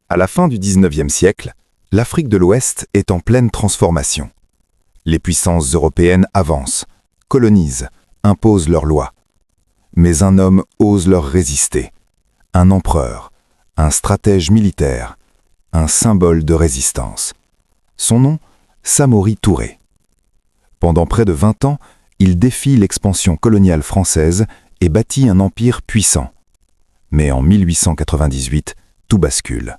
À la fin du XIXe siècle, l'Afrique de l'Ouest est en pleine transformation. Les puissances européennes avancent, colonisent, imposent leurs lois. Mais un homme ose leur résister. Un empereur, un stratège militaire, un symbole de résistance. Son nom, Samori Touré. Pendant près de 20 ans, il défie l'expansion coloniale française et bâtit un empire puissant. Mais en 1898, tout bascule.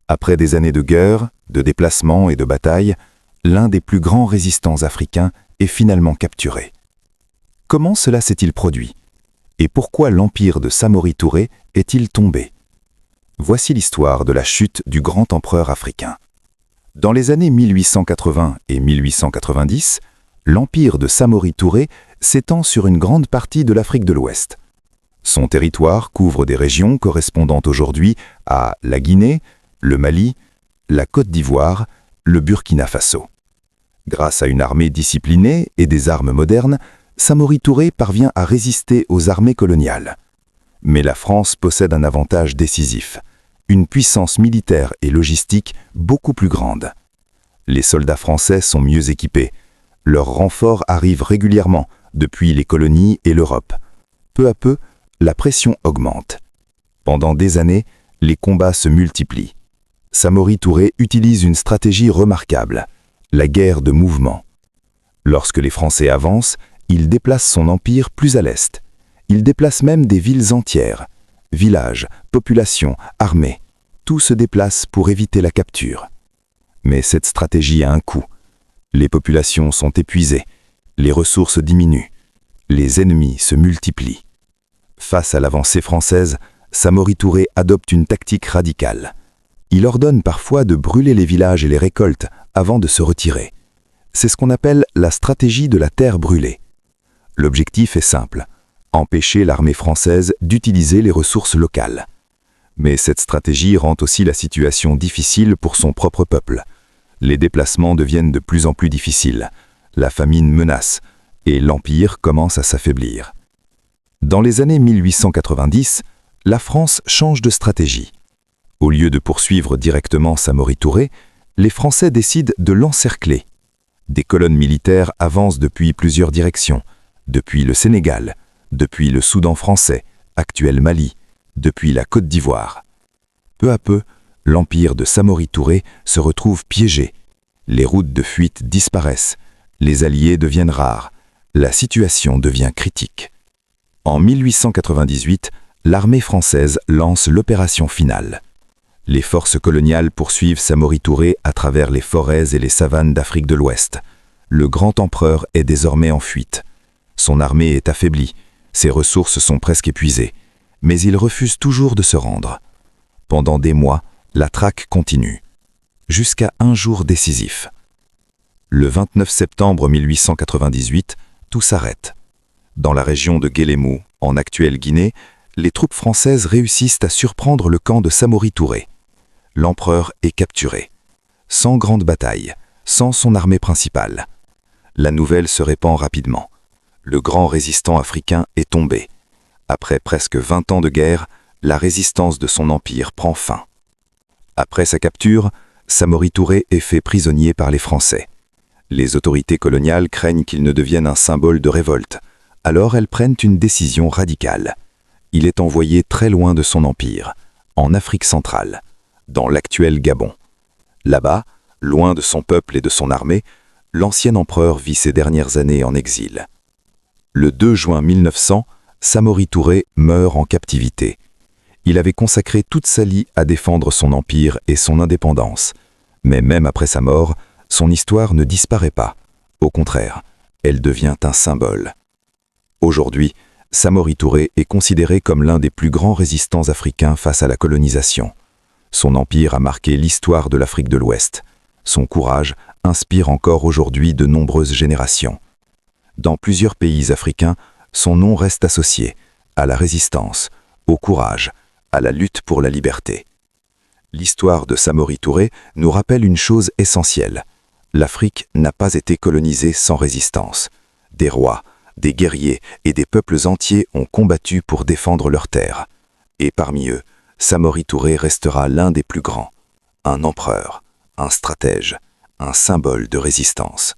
Après des années de guerre, de déplacements et de batailles, l'un des plus grands résistants africains est finalement capturé. Comment cela s'est-il produit? Et pourquoi l'empire de Samori Touré est-il tombé? Voici l'histoire de la chute du grand empereur africain. Dans les années 1880 et 1890, l'empire de Samori Touré s'étend sur une grande partie de l'Afrique de l'Ouest. Son territoire couvre des régions correspondant aujourd'hui à la Guinée, le Mali, la Côte d'Ivoire, le Burkina Faso. Grâce à une armée disciplinée et des armes modernes, Samori Touré parvient à résister aux armées coloniales. Mais la France possède un avantage décisif, une puissance militaire et logistique beaucoup plus grande. Les soldats français sont mieux équipés. Leurs renforts arrivent régulièrement depuis les colonies et l'Europe. Peu à peu, la pression augmente. Pendant des années, les combats se multiplient. Samori Touré utilise une stratégie remarquable, la guerre de mouvement. Lorsque les Français avancent, il déplace son empire plus à l'est. Il déplace même des villes entières. Villages, populations, armées, tout se déplace pour éviter la capture. Mais cette stratégie a un coût. Les populations sont épuisées, les ressources diminuent, les ennemis se multiplient. Face à l'avancée française, Samori Touré adopte une tactique radicale. Il ordonne parfois de brûler les villages et les récoltes avant de se retirer. C'est ce qu'on appelle la stratégie de la terre brûlée. L'objectif est simple, empêcher l'armée française d'utiliser les ressources locales. Mais cette stratégie rend aussi la situation difficile pour son propre peuple. Les déplacements deviennent de plus en plus difficiles, la famine menace et l'empire commence à s'affaiblir. Dans les années 1890, la France change de stratégie. Au lieu de poursuivre directement Samori Touré, les Français décident de l'encercler. Des colonnes militaires avancent depuis plusieurs directions, depuis le Sénégal, depuis le Soudan français, actuel Mali, depuis la Côte d'Ivoire. Peu à peu, l'empire de Samori Touré se retrouve piégé. Les routes de fuite disparaissent, les alliés deviennent rares, la situation devient critique. En 1898, l'armée française lance l'opération finale. Les forces coloniales poursuivent Samori Touré à travers les forêts et les savanes d'Afrique de l'Ouest. Le grand empereur est désormais en fuite. Son armée est affaiblie, ses ressources sont presque épuisées, mais il refuse toujours de se rendre. Pendant des mois, la traque continue, jusqu'à un jour décisif. Le 29 septembre 1898, tout s'arrête. Dans la région de Guélémou, en actuelle Guinée, les troupes françaises réussissent à surprendre le camp de Samori Touré. L'empereur est capturé, sans grande bataille, sans son armée principale. La nouvelle se répand rapidement. Le grand résistant africain est tombé. Après presque 20 ans de guerre, la résistance de son empire prend fin. Après sa capture, Samori Touré est fait prisonnier par les Français. Les autorités coloniales craignent qu'il ne devienne un symbole de révolte. Alors elles prennent une décision radicale. Il est envoyé très loin de son empire, en Afrique centrale, dans l'actuel Gabon. Là-bas, loin de son peuple et de son armée, l'ancien empereur vit ses dernières années en exil. Le 2 juin 1900, Samori Touré meurt en captivité. Il avait consacré toute sa vie à défendre son empire et son indépendance. Mais même après sa mort, son histoire ne disparaît pas. Au contraire, elle devient un symbole. Aujourd'hui, Samori Touré est considéré comme l'un des plus grands résistants africains face à la colonisation. Son empire a marqué l'histoire de l'Afrique de l'Ouest. Son courage inspire encore aujourd'hui de nombreuses générations. Dans plusieurs pays africains, son nom reste associé à la résistance, au courage, à la lutte pour la liberté. L'histoire de Samori Touré nous rappelle une chose essentielle. L'Afrique n'a pas été colonisée sans résistance. Des rois, des guerriers et des peuples entiers ont combattu pour défendre leurs terres. Et parmi eux, Samori Touré restera l'un des plus grands, un empereur, un stratège, un symbole de résistance.